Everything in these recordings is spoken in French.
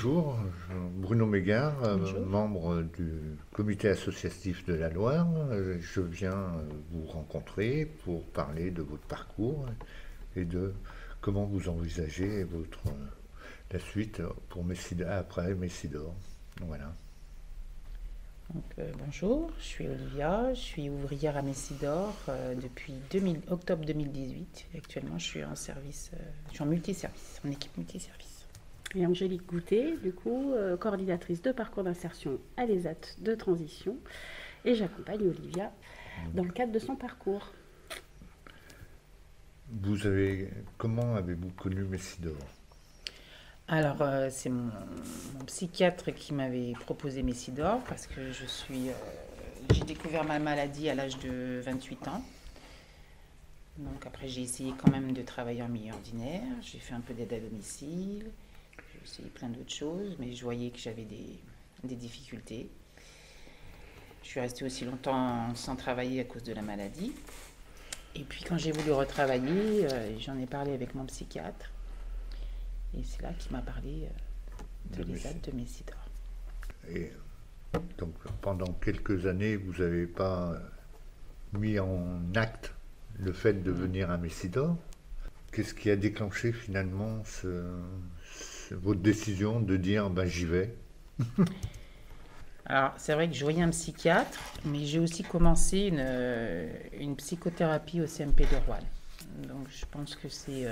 Bonjour, Bruno Mégard, Bonjour. membre du comité associatif de la Loire. Je viens vous rencontrer pour parler de votre parcours et de comment vous envisagez la suite pour après Messidor. Voilà. Bonjour, je suis Olivia, je suis ouvrière à Messidor depuis octobre 2018. Actuellement, je suis en service, je suis en multiservice, en équipe multiservice. Et Angélique Goutet, du coup, coordinatrice de parcours d'insertion à l'ESAT de transition. Et j'accompagne Olivia dans le cadre de son parcours. Comment avez-vous connu Messidor? Alors, c'est mon psychiatre qui m'avait proposé Messidor parce que j'ai découvert ma maladie à l'âge de 28 ans. Donc après, j'ai essayé quand même de travailler en milieu ordinaire. J'ai fait un peu d'aide à domicile. J'ai essayé plein d'autres choses, mais je voyais que j'avais des difficultés. Je suis restée aussi longtemps sans travailler à cause de la maladie. Et puis quand j'ai voulu retravailler, j'en ai parlé avec mon psychiatre. Et c'est là qu'il m'a parlé de l'ESAT de Messidor. Et donc pendant quelques années, vous n'avez pas mis en acte le fait de venir à Messidor. Qu'est-ce qui a déclenché finalement votre décision de dire j'y vais? Alors c'est vrai que je voyais un psychiatre, mais j'ai aussi commencé une psychothérapie au CMP de Roanne. Donc je pense que c'est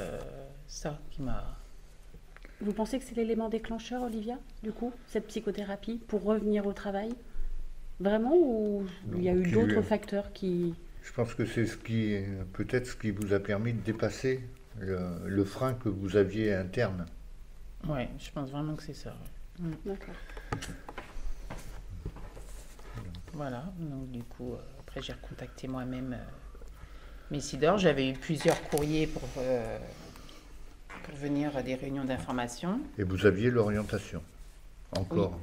ça qui m'a... Vous pensez que c'est l'élément déclencheur, Olivia, du coup, cette psychothérapie, pour revenir au travail? Vraiment, ou il y a eu d'autres facteurs qui... Je pense que c'est peut-être ce qui vous a permis de dépasser le frein que vous aviez interne. Oui, je pense vraiment que c'est ça. Ouais. D'accord. Voilà, donc du coup, après j'ai recontacté moi-même Messidor. J'avais eu plusieurs courriers pour venir à des réunions d'information. Et vous aviez l'orientation, encore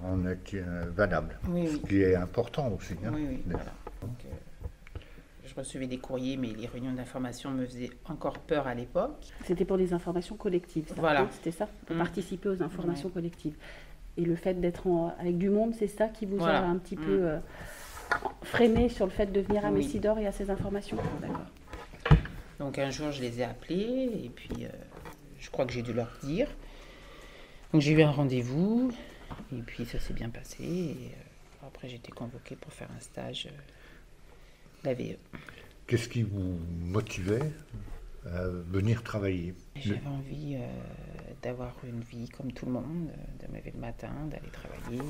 valable, Oui, ce qui est important aussi. Hein, oui, voilà. Donc, je recevais des courriers, mais les réunions d'information me faisaient encore peur à l'époque. C'était pour des informations collectives, ça, voilà. Hein, c'était ça, pour participer aux informations collectives. Et le fait d'être avec du monde, c'est ça qui vous a un petit peu freiné sur le fait de venir à Messidor et à ces informations? D'accord. Donc un jour, je les ai appelés, et puis je crois que j'ai dû leur dire. Donc j'ai eu un rendez-vous, et puis ça s'est bien passé. Et, après, j'ai été convoquée pour faire un stage d'AVE. Qu'est-ce qui vous motivait à venir travailler? J'avais envie d'avoir une vie comme tout le monde, de me lever le matin, d'aller travailler.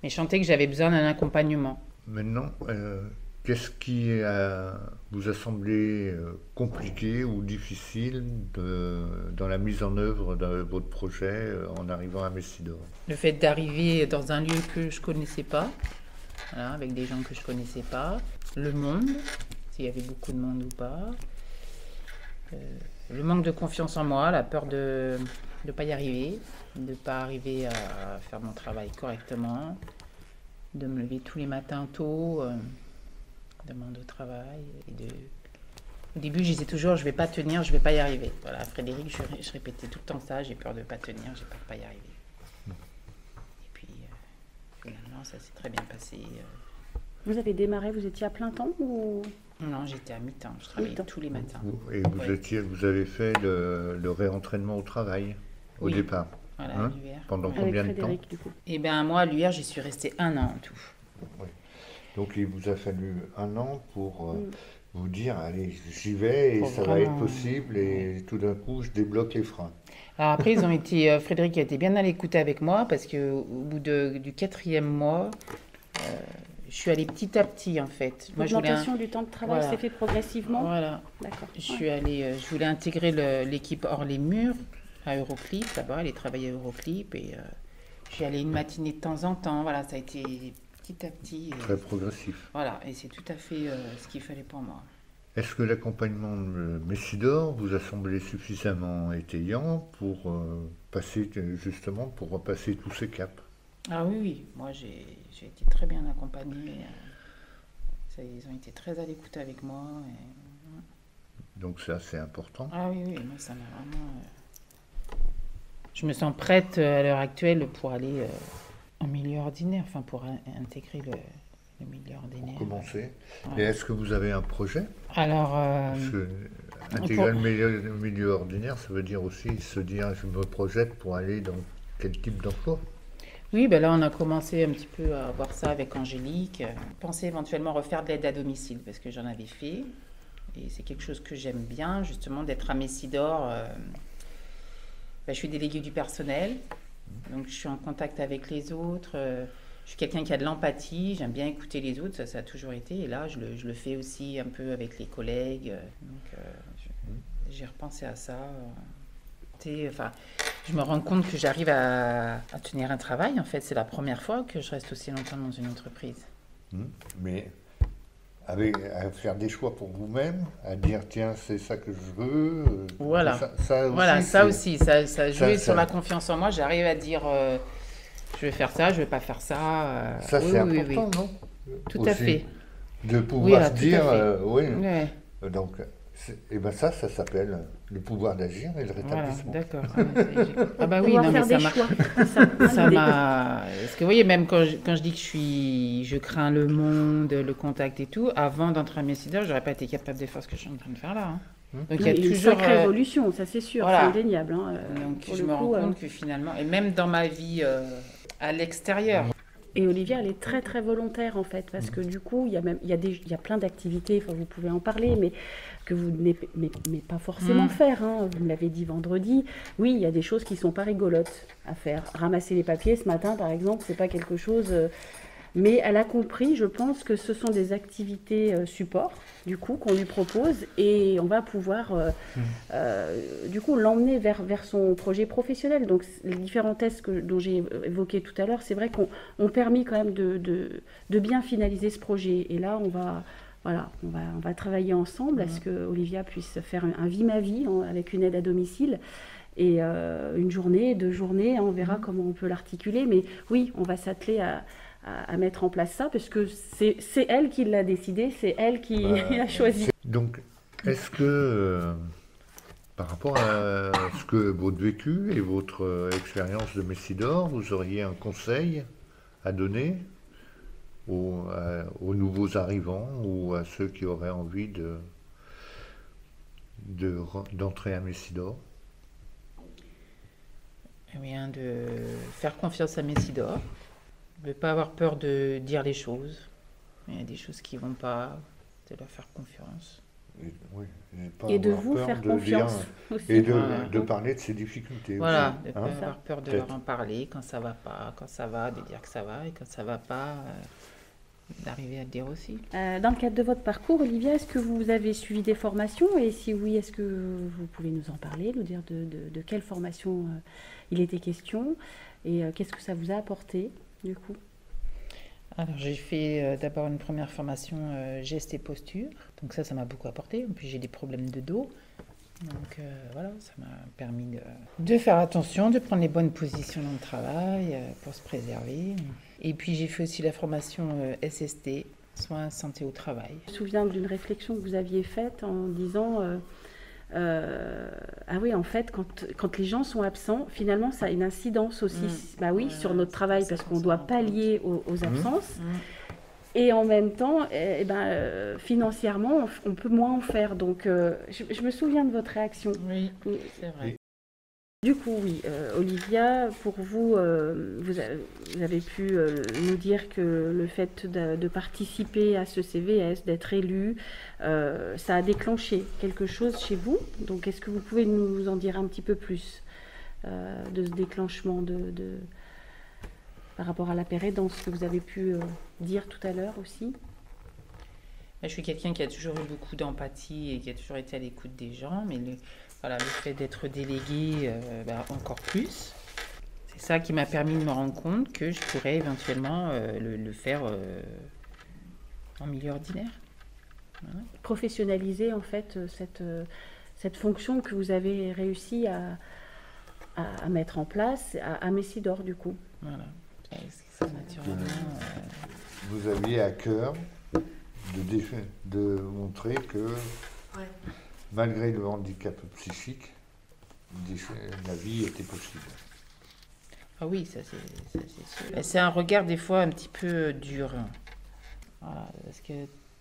Mais je sentais que j'avais besoin d'un accompagnement. Maintenant, qu'est-ce qui vous a semblé compliqué ou difficile dans la mise en œuvre de votre projet en arrivant à Messidor? Le fait d'arriver dans un lieu que je ne connaissais pas, voilà, avec des gens que je ne connaissais pas, le monde, s'il y avait beaucoup de monde ou pas, le manque de confiance en moi, la peur de ne pas y arriver, de ne pas arriver à faire mon travail correctement, de me lever tous les matins tôt, demande au travail. Au début, je disais toujours, je ne vais pas tenir, je ne vais pas y arriver. Voilà, à Frédéric, je répétais tout le temps ça, j'ai peur de ne pas tenir, j'ai peur de ne pas y arriver. Et puis, finalement, ça s'est très bien passé. Vous avez démarré, vous étiez à plein temps ou... Non, j'étais à mi-temps, je travaillais tous les matins. Et vous avez fait le réentraînement au travail au départ? Voilà, hein, l'UR. Pendant combien de temps? Du coup. Eh bien, moi, à l'UR, j'y suis restée 1 an en tout. Oui. Donc, il vous a fallu 1 an pour vous dire, allez, j'y vais et ça va être possible. Et tout d'un coup, je débloque les freins. Alors après, Frédéric a été bien à l'écoute avec moi parce qu'au bout du 4e mois, je suis allée petit à petit en fait. L'augmentation du temps de travail s'est fait progressivement. Voilà. D'accord. Je voulais intégrer l'équipe hors les murs à Euroclip. Là-bas, elle travaillait à Euroclip et je suis allée une matinée de temps en temps. Voilà, ça a été petit à petit. Très progressif. Voilà, et c'est tout à fait ce qu'il fallait pour moi. Est-ce que l'accompagnement de Messidor vous a semblé suffisamment étayant pour repasser tous ces caps? Ah oui, moi j'ai été très bien accompagnée. Ils ont été très à l'écoute avec moi. Donc ça, c'est important. Ah oui, moi ça m'a vraiment... je me sens prête à l'heure actuelle pour aller en milieu ordinaire, enfin pour intégrer le milieu ordinaire. Commencer. Ouais. Et est-ce que vous avez un projet? Alors, Parce que intégrer le milieu ordinaire, ça veut dire aussi se dire je me projette pour aller dans quel type d'emploi? oui, ben là on a commencé un petit peu à voir ça avec Angélique. Penser éventuellement refaire de l'aide à domicile parce que j'en avais fait. Et c'est quelque chose que j'aime bien, justement, d'être à Messidor. Je suis déléguée du personnel, donc je suis en contact avec les autres. Je suis quelqu'un qui a de l'empathie, j'aime bien écouter les autres, ça a toujours été. Et là, je le fais aussi un peu avec les collègues. Donc j'ai repensé à ça. Enfin, je me rends compte que j'arrive à tenir un travail. En fait, c'est la première fois que je reste aussi longtemps dans une entreprise. Mais à faire des choix pour vous-même, à dire tiens, c'est ça que je veux. Voilà. Ça aussi, ça joue sur la confiance en moi. J'arrive à dire je vais faire ça, je vais pas faire ça. Ça, c'est important, non? Tout aussi, à fait. De pouvoir se dire oui. Ouais. Donc, et ben ça s'appelle le pouvoir d'agir et le rétablissement. Voilà, d'accord. Ah bah oui, non, mais ça m'a. Parce que vous voyez, même quand je dis que je crains le monde, le contact et tout, avant d'entrer à Messidor, j'aurais pas été capable de faire ce que je suis en train de faire là. Donc il y a toujours une sacrée évolution, ça c'est sûr, c'est indéniable. Donc je me rends compte que finalement, et même dans ma vie à l'extérieur. Et Olivia, elle est très très volontaire en fait, parce que du coup, il y a plein d'activités, vous pouvez en parler, mais que vous n'aimez pas forcément faire. Vous me l'avez dit vendredi. Oui, il y a des choses qui ne sont pas rigolotes à faire. Ramasser les papiers ce matin, par exemple, c'est pas quelque chose... Mais elle a compris, je pense, que ce sont des activités support, du coup, qu'on lui propose, et on va pouvoir, du coup, l'emmener vers son projet professionnel. Donc, les différents tests dont j'ai évoqués tout à l'heure, c'est vrai qu'on permis quand même de bien finaliser ce projet. Et là, on va travailler ensemble à ce que Olivia puisse faire un vie ma vie avec une aide à domicile. Et une journée, 2 journées, on verra comment on peut l'articuler. Mais oui, on va s'atteler à mettre en place ça, parce que c'est elle qui l'a décidé, c'est elle qui a choisi. Donc, est-ce que, par rapport à ce que votre vécu et votre expérience de Messidor, vous auriez un conseil à donner aux nouveaux arrivants ou à ceux qui auraient envie d'entrer à Messidor? Eh bien, de faire confiance à Messidor. De ne pas avoir peur de dire les choses. Il y a des choses qui ne vont pas, de leur faire confiance. Et de vous faire confiance aussi. Et de parler de ses difficultés. Voilà, aussi, de ne pas avoir peur de leur en parler quand ça ne va pas, quand ça va, de dire que ça va, et quand ça ne va pas, d'arriver à le dire aussi. Dans le cadre de votre parcours, Olivia, est-ce que vous avez suivi des formations? Et si oui, est-ce que vous pouvez nous en parler, nous dire de quelle formation il était question? Et qu'est-ce que ça vous a apporté du coup? Alors j'ai fait d'abord une première formation geste et posture, donc ça m'a beaucoup apporté. Puis j'ai des problèmes de dos, donc voilà, ça m'a permis de faire attention, de prendre les bonnes positions dans le travail pour se préserver. Et puis j'ai fait aussi la formation SST, soins santé au travail. Je me souviens d'une réflexion que vous aviez faite en disant ah oui, en fait, quand les gens sont absents, finalement, ça a une incidence aussi sur notre travail, parce qu'on doit pallier aux absences. Et en même temps, financièrement, on peut moins en faire. Donc, je me souviens de votre réaction. Oui, c'est vrai. Du coup, oui, Olivia, pour vous, vous avez pu nous dire que le fait de participer à ce CVS, d'être élu, ça a déclenché quelque chose chez vous. Donc, est-ce que vous pouvez nous en dire un petit peu plus de ce déclenchement par rapport à la pérédance que vous avez pu dire tout à l'heure aussi? Je suis quelqu'un qui a toujours eu beaucoup d'empathie et qui a toujours été à l'écoute des gens, mais le fait d'être délégué, encore plus. C'est ça qui m'a permis de me rendre compte que je pourrais éventuellement le faire en milieu ordinaire. Voilà. Professionnaliser en fait cette fonction que vous avez réussi à mettre en place à Messidor du coup. Voilà. Ça, naturellement, vous aviez à cœur de montrer que malgré le handicap psychique, la vie était possible. Ah oui, ça c'est sûr. Et c'est un regard des fois un petit peu dur. Voilà, parce que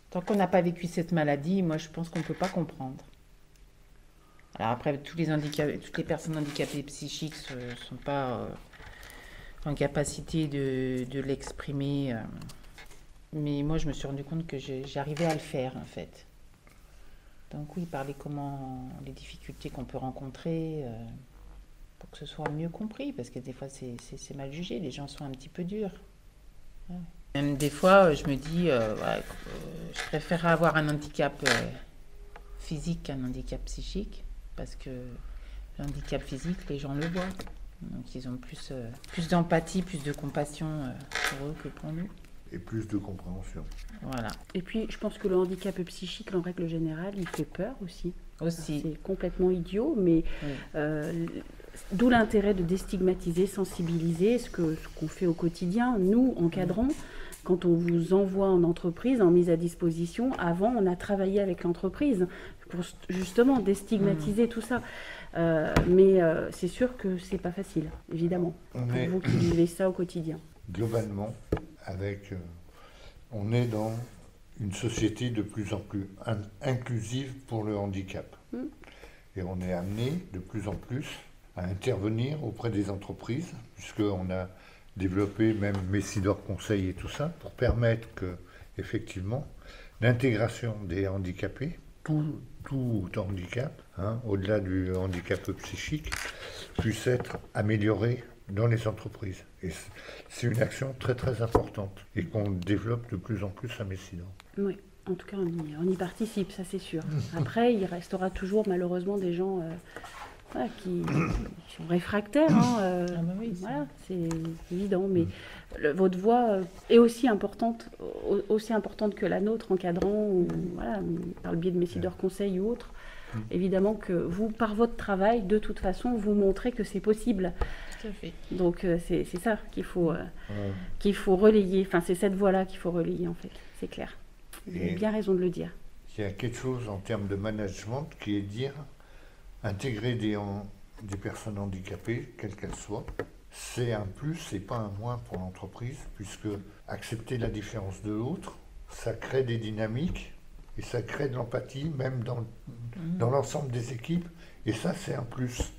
tant qu'on n'a pas vécu cette maladie, moi je pense qu'on ne peut pas comprendre. Alors après, toutes les personnes handicapées psychiques ne sont pas en capacité de l'exprimer. Mais moi je me suis rendu compte que j'arrivais à le faire en fait. Donc oui, parler les difficultés qu'on peut rencontrer pour que ce soit mieux compris, parce que des fois c'est mal jugé, les gens sont un petit peu durs. Ouais. Même des fois, je me dis, je préférerais avoir un handicap physique qu'un handicap psychique, parce que le handicap physique, les gens le voient. Donc ils ont plus d'empathie, plus de compassion pour eux que pour nous. Et plus de compréhension. Voilà. Et puis, je pense que le handicap psychique, en règle générale, il fait peur aussi. C'est complètement idiot, mais d'où l'intérêt de déstigmatiser, sensibiliser, ce qu'on fait au quotidien. Nous, encadrants, quand on vous envoie en entreprise, en mise à disposition, avant, on a travaillé avec l'entreprise pour justement déstigmatiser tout ça. Mais c'est sûr que c'est pas facile, évidemment, pour vous qui vivez ça au quotidien. Globalement, on est dans une société de plus en plus inclusive pour le handicap. Et on est amené de plus en plus à intervenir auprès des entreprises, puisqu'on a développé même Messidor Conseil et tout ça, pour permettre que, effectivement, l'intégration des handicapés, tout handicap, au-delà du handicap psychique, puisse être amélioré dans les entreprises. Et c'est une action très très importante et qu'on développe de plus en plus à Messidor. Oui, en tout cas on y participe, ça c'est sûr. Après, il restera toujours malheureusement des gens qui sont réfractaires. Voilà, c'est évident. Mais votre voix est aussi importante que la nôtre, encadrant, ou, par le biais de Messidor Conseil ou autre. Évidemment que vous, par votre travail, de toute façon, vous montrez que c'est possible. Tout à fait. Donc c'est ça qu'il faut relayer. Enfin, c'est cette voie-là qu'il faut relayer, en fait. C'est clair. Vous avez bien raison de le dire. Il y a quelque chose en termes de management qui est dire intégrer des personnes handicapées, quelles qu'elles soient, c'est un plus et pas un moins pour l'entreprise, puisque accepter la différence de l'autre, ça crée des dynamiques et ça crée de l'empathie, même dans l'ensemble des équipes, et ça c'est un plus.